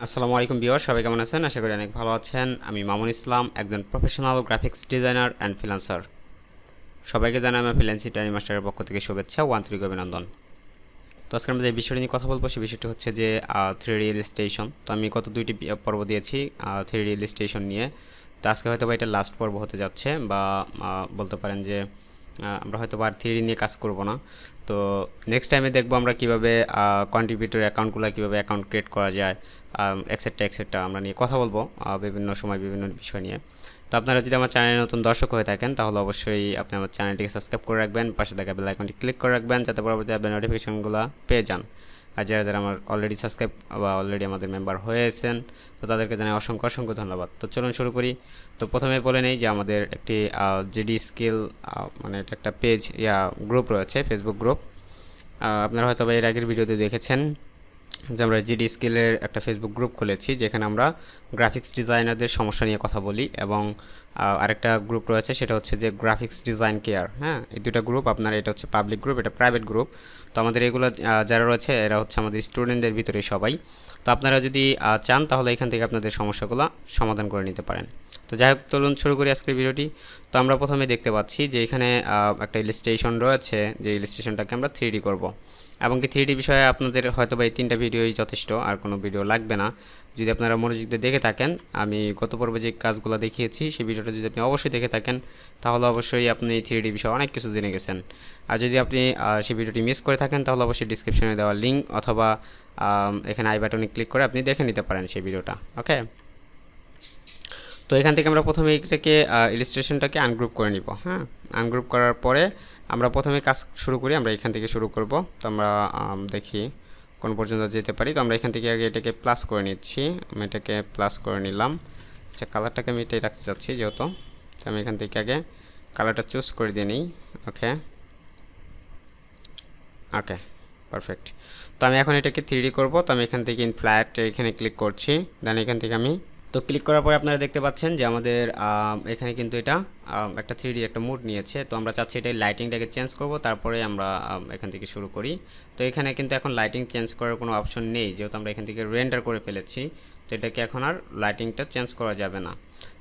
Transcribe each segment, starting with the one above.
আসসালামু আলাইকুম ভিউয়ার, সবাই কেমন আছেন? আশা করি অনেক ভালো আছেন। আমি মামুন ইসলাম, একজন professional graphics designer and freelancer. সবাইকে জানাই আমার ফ্রিল্যান্সিং ট্রেনিং মাস্টারের পক্ষ থেকে শুভেচ্ছা ও আন্তরিক অভিনন্দন। তো আজকে আমরা যে বিষয়টি নিয়ে কথা বলবো সেই বিষয়টি হচ্ছে যে 3D ইলাস্ট্রেশন। তো আমি গত দুইটি পর্ব দিয়েছি 3D ইলাস্ট্রেশন নিয়ে। তো আজকে হয়তো বা এটা লাস্ট পর্ব হতে যাচ্ছে, বা বলতে পারেন যে আমরা হয়তো বা আর 3D নিয়ে কাজ করব না। তো নেক্সট টাইমে দেখবো আমরা কীভাবে কন্ট্রিবিউটর অ্যাকাউন্টগুলো কীভাবে অ্যাকাউন্ট ক্রিয়েট করা যায়, এক্সেট্রা এক্সেট্রা আমরা নিয়ে কথা বলবো বিভিন্ন সময় বিভিন্ন বিষয় নিয়ে। তো আপনারা যদি আমার চ্যানেলে নতুন দর্শক হয়ে থাকেন তাহলে অবশ্যই আপনি আমার চ্যানেলটিকে সাবস্ক্রাইব করে রাখবেন, পাশে থাকা বেল আইকনটি ক্লিক করে রাখবেন যাতে পরবর্তী আপনি নোটিফিকেশনগুলো পেয়ে যান। আর যারা যারা আমার অলরেডি সাবস্ক্রাইব বা অলরেডি আমাদের মেম্বার হয়েছেন তো তাদেরকে জানাই অসংখ্য অসংখ্য ধন্যবাদ। তো চলুন শুরু করি। তো প্রথমে বলে নেই যে আমাদের একটি জিডি স্কিল মানে এটা একটা পেজ গ্রুপ রয়েছে, ফেসবুক গ্রুপ। আপনারা হয়তো এর আগের ভিডিওতে দেখেছেন যে আমরা জিডি স্কিলের একটা ফেসবুক গ্রুপ খুলেছি, যেখানে আমরা গ্রাফিক্স ডিজাইনারদের সমস্যা নিয়ে কথা বলি, এবং আরেকটা গ্রুপ রয়েছে সেটা হচ্ছে যে গ্রাফিক্স ডিজাইন কেয়ার। হ্যাঁ, এই দুটো গ্রুপ আপনার, এটা হচ্ছে পাবলিক গ্রুপ, এটা প্রাইভেট গ্রুপ। তো আমাদের এগুলো যারা রয়েছে এরা হচ্ছে আমাদের স্টুডেন্টদের ভিতরে সবাই। তো আপনারা যদি চান তাহলে এখান থেকে আপনাদের সমস্যাগুলো সমাধান করে নিতে পারেন। তো যাই হোক, চলুন শুরু করি আজকের ভিডিওটি। তো আমরা প্রথমে দেখতে পাচ্ছি যে এখানে একটা ইলাস্ট্রেশন রয়েছে, যে ইলাস্ট্রেশনটাকে আমরা 3D করব। এবং কি 3D বিষয়ে আপনাদের হয়তো বা এই 3টা ভিডিওই যথেষ্ট, আর কোনো ভিডিও লাগবে না। যদি আপনারা মনোযোগ দিয়ে দেখে থাকেন, আমি গত পর্বে যে কাজগুলো দেখিয়েছি সেই ভিডিওটা যদি আপনি অবশ্যই দেখে থাকেন তাহলে অবশ্যই আপনি 3D বিষয়ে অনেক কিছু জেনে গেছেন। আর যদি আপনি সেই ভিডিওটি মিস করে থাকেন তাহলে অবশ্যই ডিসক্রিপশনে দেওয়া লিঙ্ক অথবা এখানে আই বাটনে ক্লিক করে আপনি দেখে নিতে পারেন সেই ভিডিওটা। ওকে, তো এখান থেকে আমরা প্রথমে এটাকে ইলাস্ট্রেশনটাকে আনগ্রুপ করে নিব। হ্যাঁ, আনগ্রুপ করার পরে আমরা প্রথমে কাজ শুরু করি, আমরা এখান থেকে শুরু করব। তো আমরা দেখি কোন পর্যন্ত যেতে পারি। তো আমরা এখান থেকে আগে এটাকে প্লাস করে নিচ্ছি, আমি এটাকে প্লাস করে নিলাম। আচ্ছা, কালারটাকে আমি এটাই রাখতে চাচ্ছি যেহেতু, তো আমি এখান থেকে আগে কালারটা চুজ করে দিয়ে নিই। ওকে ওকে, পারফেক্ট। তো আমি এখন এটাকে 3D করব। তো আমি এখান থেকে ইন ফ্ল্যাট এখানে ক্লিক করছি, দেন এখান থেকে আমি তো ক্লিক করার পরে আপনারা দেখতে পাচ্ছেন যে আমাদের এখানে কিন্তু এটা একটা 3D একটা মুড নিয়েছে। তো আমরা চাচ্ছি এটা লাইটিংটাকে চেঞ্জ করব, তারপরে আমরা এখান থেকে শুরু করি। তো এখানে কিন্তু এখন লাইটিং চেঞ্জ করার কোনো অপশন নেই, যেহেতু আমরা এখান থেকে রেন্ডার করে ফেলেছি। তো এটাকে এখন আর লাইটিংটা চেঞ্জ করা যাবে না।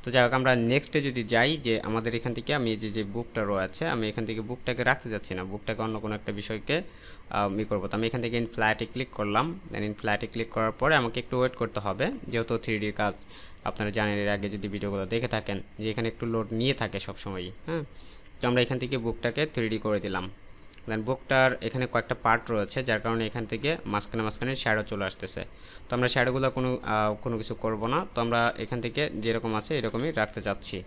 তো যাই হোক, আমরা নেক্সটে যদি যাই, যে আমাদের এখান থেকে আমি যে বুকটা রয়েছে, আমি এখান থেকে বুকটাকে রাখতে যাচ্ছি না, বুকটাকে অন্য কোনো একটা বিষয়কে করবো। তো আমি এখান থেকে ইন ফ্ল্যাটে ক্লিক করলাম। দেন ইন ফ্ল্যাটে ক্লিক করার পরে আমাকে একটু ওয়েট করতে হবে, যেহেতু 3Dর কাজ আপনারা জানেন এর আগে যদি ভিডিওগুলো দেখে থাকেন যে এখানে একটু লোড নিয়ে থাকে সবসময়ই। হ্যাঁ, তো আমরা এখান থেকে বুকটাকে 3D করে দিলাম। দেন বুকটার এখানে কয়েকটা পার্ট রয়েছে, যার কারণে এখান থেকে মাঝখানে মাঝখানে শ্যাডো চলে আসতেছে। তো আমরা শ্যাডোগুলো কোনো কিছু করব না। তো আমরা এখান থেকে যেরকম আছে এরকমই রাখতে চাচ্ছি।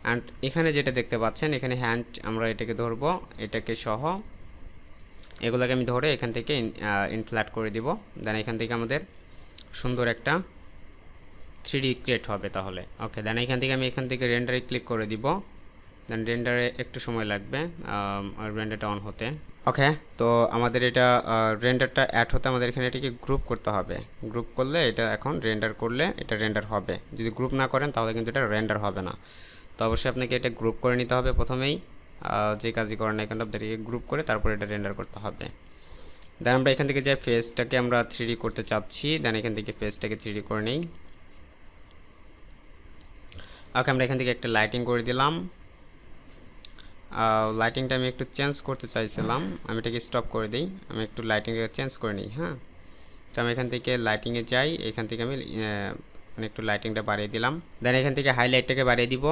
অ্যান্ড এখানে যেটা দেখতে পাচ্ছেন, এখানে হ্যান্ড আমরা এটাকে ধরবো, এটাকে সহ এগুলোকে আমি ধরে এখান থেকে ইনফ্ল্যাট করে দিব। দেন এখান থেকে আমাদের সুন্দর একটা 3D ক্রিয়েট হবে তাহলে। ওকে, দেন এখান থেকে আমি এখান থেকে রেন্ডারে ক্লিক করে দিব। দেন রেন্ডারে একটু সময় লাগবে রেন্ডারটা অন হতে। ওকে, তো আমাদের এটা রেন্ডারটা অ্যাড হতে আমাদের এখানে এটাকে গ্রুপ করতে হবে। গ্রুপ করলে এটা এখন রেন্ডার করলে এটা রেন্ডার হবে। যদি গ্রুপ না করেন তাহলে কিন্তু এটা রেন্ডার হবে না। তো অবশ্যই আপনাকে এটা গ্রুপ করে নিতে হবে প্রথমেই, যে কাজই করেন না এখানে আপনাদেরকে গ্রুপ করে তারপর এটা রেন্ডার করতে হবে। দেন আমরা এখান থেকে যে ফেসটাকে আমরা 3D করতে চাচ্ছি, দেন এখান থেকে ফেসটাকে 3D করে নিই। ওকে, আমরা এখান থেকে একটা লাইটিং করে দিলাম। লাইটিংটা আমি একটু চেঞ্জ করতে চাইছিলাম, আমি এটাকে স্টপ করে দিই, আমি একটু লাইটিংটা চেঞ্জ করে নিই। হ্যাঁ, তো আমি এখান থেকে লাইটিংয়ে যাই, এখান থেকে আমি মানে একটু লাইটিংটা বাড়িয়ে দিলাম। দেন এখান থেকে হাইলাইটটাকে বাড়িয়ে দিব।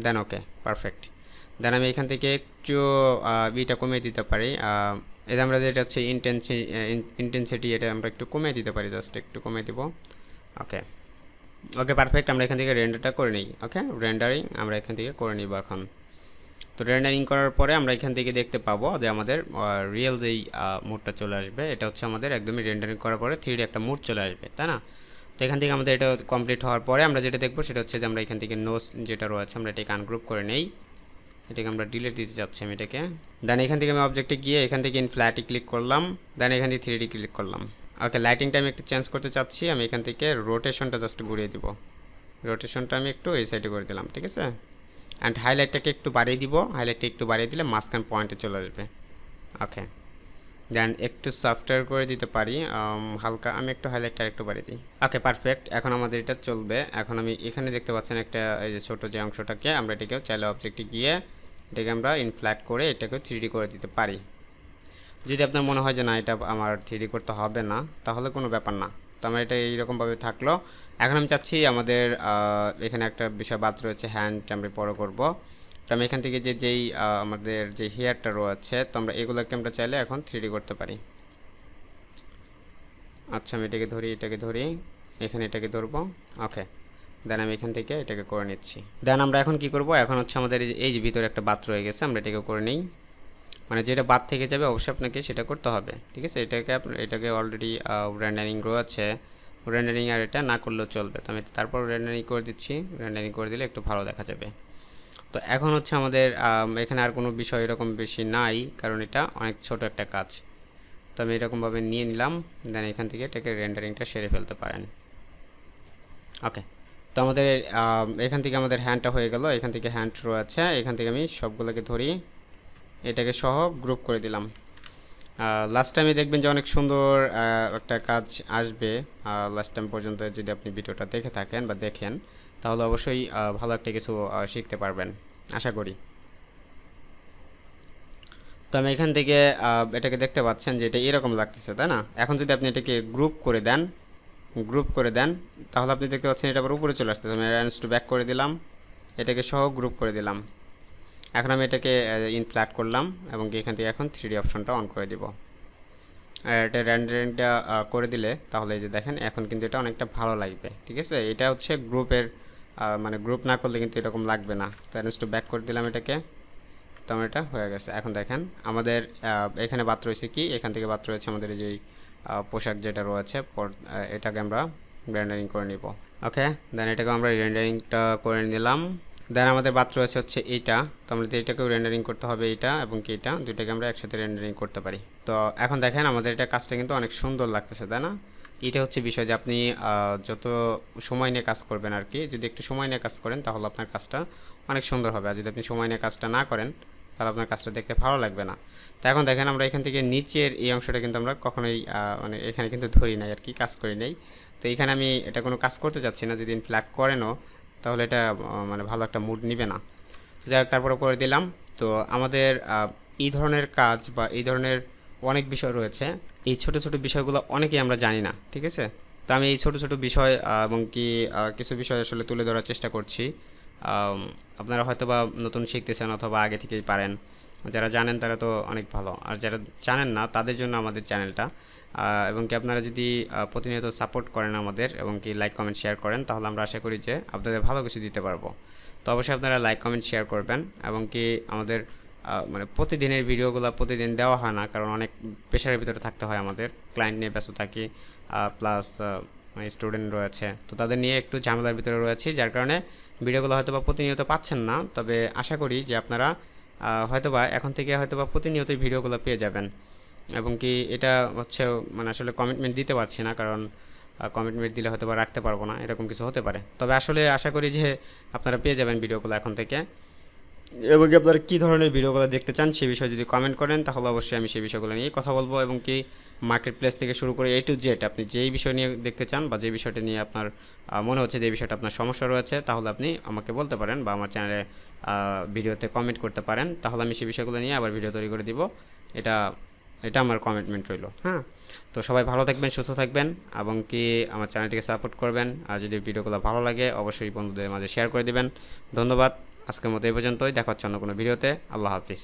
দেন ওকে, পারফেক্ট। দেন আমি এখান থেকে একটু বিটা কমিয়ে দিতে পারি। এটা আমরা যেটা হচ্ছে ইন্টেন্সিটি, এটা আমরা একটু কমিয়ে দিতে পারি, জাস্ট একটু কমিয়ে দিব। ওকে ওকে, পারফেক্ট। আমরা এখান থেকে রেন্ডারটা করে নিই। ওকে, রেন্ডারিং আমরা এখান থেকে করে নিব এখন। তো রেন্ডারিং করার পরে আমরা এখান থেকে দেখতে পাবো যে আমাদের রিয়েল যেই মুডটা চলে আসবে, এটা হচ্ছে আমাদের একদমই রেন্ডারিং করার পরে 3D একটা মুড চলে আসবে, তাই না? তো এখান থেকে আমাদের এটা কমপ্লিট হওয়ার পরে আমরা যেটা দেখবো সেটা হচ্ছে যে আমরা এখান থেকে নোস যেটা রয়েছে আমরা এটাকে আনগ্রুপ করে নেই, এটাকে আমরা ডিলিট দিতে চাচ্ছি আমি এটাকে। দেন এখান থেকে আমি অবজেক্টে গিয়ে এখান থেকে ইন ফ্ল্যাটে ক্লিক করলাম। দেন এখান থেকে 3D ক্লিক করলাম। ওকে, লাইটিংটা আমি একটু চেঞ্জ করতে চাচ্ছি, আমি এখান থেকে রোটেশনটা জাস্ট ঘুরিয়ে দিব। রোটেশনটা আমি একটু এই সাইডে করে দিলাম, ঠিক আছে। অ্যান্ড হাইলাইটটাকে একটু বাড়িয়ে দিব, হাইলাইটটা একটু বাড়িয়ে দিলে মাঝখান পয়েন্টে চলে আসবে। ওকে, দেন একটু সফটওয়্যার করে দিতে পারি, হালকা আমি একটু হাইলাইটটা একটু বাড়িয়ে দিই। ওকে, পারফেক্ট। এখন আমাদের এটা চলবে। এখন আমি এখানে দেখতে পাচ্ছেন একটা এই যে ছোটো যে অংশটাকে আমরা এটাকেও চাইলে অবজেক্টে গিয়ে এটাকে আমরা ইনফ্ল্যাট করে এটাকেও 3D করে দিতে পারি। যদি আপনার মনে হয় যে না এটা আমার 3D করতে হবে না, তাহলে কোনো ব্যাপার না। তো আমার এটা এইরকমভাবে থাকলো। এখন আমি চাচ্ছি আমাদের এখানে একটা বিষয় বাদ রয়েছে, হ্যান্ড আমরা বড় করব। তো আমি এখান থেকে যেই আমাদের যে হেয়ারটা রয়েছে, তো আমরা এগুলোকে আমরা চাইলে এখন 3D করতে পারি। আচ্ছা, আমি এটাকে ধরি, এখানে এটাকে ধরবো। ওকে, দেন আমি এখান থেকে এটাকে করে নিচ্ছি। দেন আমরা এখন কি করব, এখন হচ্ছে আমাদের এই যে ভিতরে একটা বাত রয়ে গেছে, আমরা এটাকে করে নিই। মানে যেটা বাদ থেকে যাবে অবশ্যই আপনাকে সেটা করতে হবে, ঠিক আছে। এটাকে অলরেডি রেন্ডারিং রয়েছে, রেন্ডারিং আর এটা না করলেও চলবে। তো আমি তারপর রেন্ডারিং করে দিচ্ছি, রেন্ডারিং করে দিলে একটু ভালো দেখা যাবে। তো এখন হচ্ছে আমাদের এখানে আর কোনো বিষয় এরকম বেশি নাই, কারণ এটা অনেক ছোট একটা কাজ। তো আমি এরকমভাবে নিয়ে নিলাম, দেন এখান থেকে এটাকে রেন্ডারিংটা সেরে ফেলতে পারেন। ওকে, তো আমাদের এখান থেকে আমাদের হ্যান্ডটা হয়ে গেল। এখান থেকে হ্যান্ড রয়েছে, এখান থেকে আমি সবগুলোকে ধরি, এটাকে সহ গ্রুপ করে দিলাম। লাস্ট টাইমে দেখবেন যে অনেক সুন্দর একটা কাজ আসবে। লাস্ট টাইম পর্যন্ত যদি আপনি ভিডিওটা দেখে থাকেন বা দেখেন, তাহলে অবশ্যই ভালো একটা কিছু শিখতে পারবেন আশা করি। তো আমি এখান থেকে এটাকে দেখতে পাচ্ছেন যে এটা এরকম লাগতেছে, তাই না? এখন যদি আপনি এটাকে গ্রুপ করে দেন, তাহলে আপনি দেখতে পাচ্ছেন এটা আবার উপরে চলে আসতেছে। আমি অ্যারেঞ্জ টু ব্যাক করে দিলাম, এটাকে সহ গ্রুপ করে দিলাম। এখন আমি এটাকে ইনফ্ল্যাট করলাম এবং এখান থেকে এখন 3D অপশনটা অন করে দিব। আর এটা রেন্ডারিংটা করে দিলে তাহলে এই যে দেখেন এখন কিন্তু এটা অনেকটা ভালো লাগবে, ঠিক আছে। এটা হচ্ছে গ্রুপের মানে গ্রুপ না করলে কিন্তু এরকম লাগবে না। তো অ্যারেঞ্জ টু ব্যাক করে দিলাম এটাকে, তো আমার এটা হয়ে গেছে। এখন দেখেন আমাদের এখানে বাদ রয়েছে কি, এখান থেকে বাদ রয়েছে আমাদের এই যে পোশাক যেটা রয়েছে, এটাকে আমরা রেন্ডারিং করে নিব। ওকে, দেন এটাকে আমরা রেন্ডারিংটা করে নিলাম। দেন আমাদের বাদ রয়েছে হচ্ছে এইটা, তো আমরা এটাকেও রেন্ডারিং করতে হবে, এইটা এবং কি এটা দুইটাকে আমরা একসাথে রেন্ডারিং করতে পারি। তো এখন দেখেন আমাদের এটা কাজটা কিন্তু অনেক সুন্দর লাগতেছে, তাই না? এটা হচ্ছে বিষয় যে আপনি যত সময় নিয়ে কাজ করবেন আর কি, যদি একটু সময় নিয়ে কাজ করেন তাহলে আপনার কাজটা অনেক সুন্দর হবে। আর যদি আপনি সময় নিয়ে কাজটা না করেন তাহলে আপনার কাজটা দেখতে ভালো লাগবে না। তো এখন দেখেন আমরা এখান থেকে নিচের এই অংশটা কিন্তু আমরা কখনোই মানে এখানে কিন্তু ধরি নাই আর কি, কাজ করি নাই। তো এখানে আমি এটা কোনো কাজ করতে চাচ্ছি না, যদি ফ্ল্যাগ করেনও তাহলে এটা মানে ভালো একটা মুড নিবে না। তো যাই হোক, তারপরে করে দিলাম। তো আমাদের এই ধরনের কাজ বা এই ধরনের অনেক বিষয় রয়েছে, এই ছোট ছোট বিষয়গুলো অনেকেই আমরা জানি না, ঠিক আছে। তো আমি এই ছোট ছোট বিষয় এবং কি কিছু বিষয় আসলে তুলে ধরার চেষ্টা করছি। আপনারা হয়তো বা নতুন শিখতেছেন অথবা আগে থেকেই পারেন, যারা জানেন তারা তো অনেক ভালো, আর যারা জানেন না তাদের জন্য আমাদের চ্যানেলটা। এবং কি আপনারা যদি প্রতিনিয়ত সাপোর্ট করেন আমাদের এবং কি লাইক কমেন্ট শেয়ার করেন, তাহলে আমরা আশা করি যে আপনাদের ভালো কিছু দিতে পারবো। তো অবশ্যই আপনারা লাইক কমেন্ট শেয়ার করবেন এবং কি আমাদের মানে প্রতিদিনের ভিডিওগুলো প্রতিদিন দেওয়া হয় না, কারণ অনেক প্রেশারের ভিতরে থাকতে হয়, আমাদের ক্লায়েন্ট নিয়ে ব্যস্ত থাকি, প্লাস স্টুডেন্ট রয়েছে, তো তাদের নিয়ে একটু ঝামেলার ভিতরে রয়েছি, যার কারণে ভিডিওগুলো হয়তো বা প্রতিনিয়ত পাচ্ছেন না। তবে আশা করি যে আপনারা হয়তোবা এখন থেকে হয়তোবা প্রতিনিয়তই ভিডিওগুলো পেয়ে যাবেন। এবং কি এটা হচ্ছে মানে আসলে কমিটমেন্ট দিতে পারছি না, কারণ কমিটমেন্ট দিলে হয়তো বা রাখতে পারবো না, এরকম কিছু হতে পারে। তবে আসলে আশা করি যে আপনারা পেয়ে যাবেন ভিডিওগুলো এখন থেকে। এবং কি আপনারা কী ধরনের ভিডিওগুলো দেখতে চান সে বিষয়ে যদি কমেন্ট করেন, তাহলে অবশ্যই আমি সেই বিষয়গুলো নিয়ে কথা বলবো। এবং কি মার্কেট প্লেস থেকে শুরু করে A to Z আপনি যেই বিষয় নিয়ে দেখতে চান বা যে বিষয়টা নিয়ে আপনার মনে হচ্ছে যে বিষয়টা আপনার সমস্যা রয়েছে, তাহলে আপনি আমাকে বলতে পারেন বা আমার চ্যানেলে ভিডিওতে কমেন্ট করতে পারেন, তাহলে আমি সেই বিষয়গুলো নিয়ে আবার ভিডিও তৈরি করে দিব। এটা এটা আমার কমিটমেন্ট রইল। হ্যাঁ, তো সবাই ভালো থাকবেন, সুস্থ থাকবেন এবং কি আমার চ্যানেলটিকে সাপোর্ট করবেন। আর যদি ভিডিওগুলো ভালো লাগে অবশ্যই বন্ধুদের মাঝে শেয়ার করে দিবেন। ধন্যবাদ। আজকের মতো এই পর্যন্তই, দেখা হচ্ছে অন্য কোনো ভিডিওতে। আল্লাহ হাফিজ।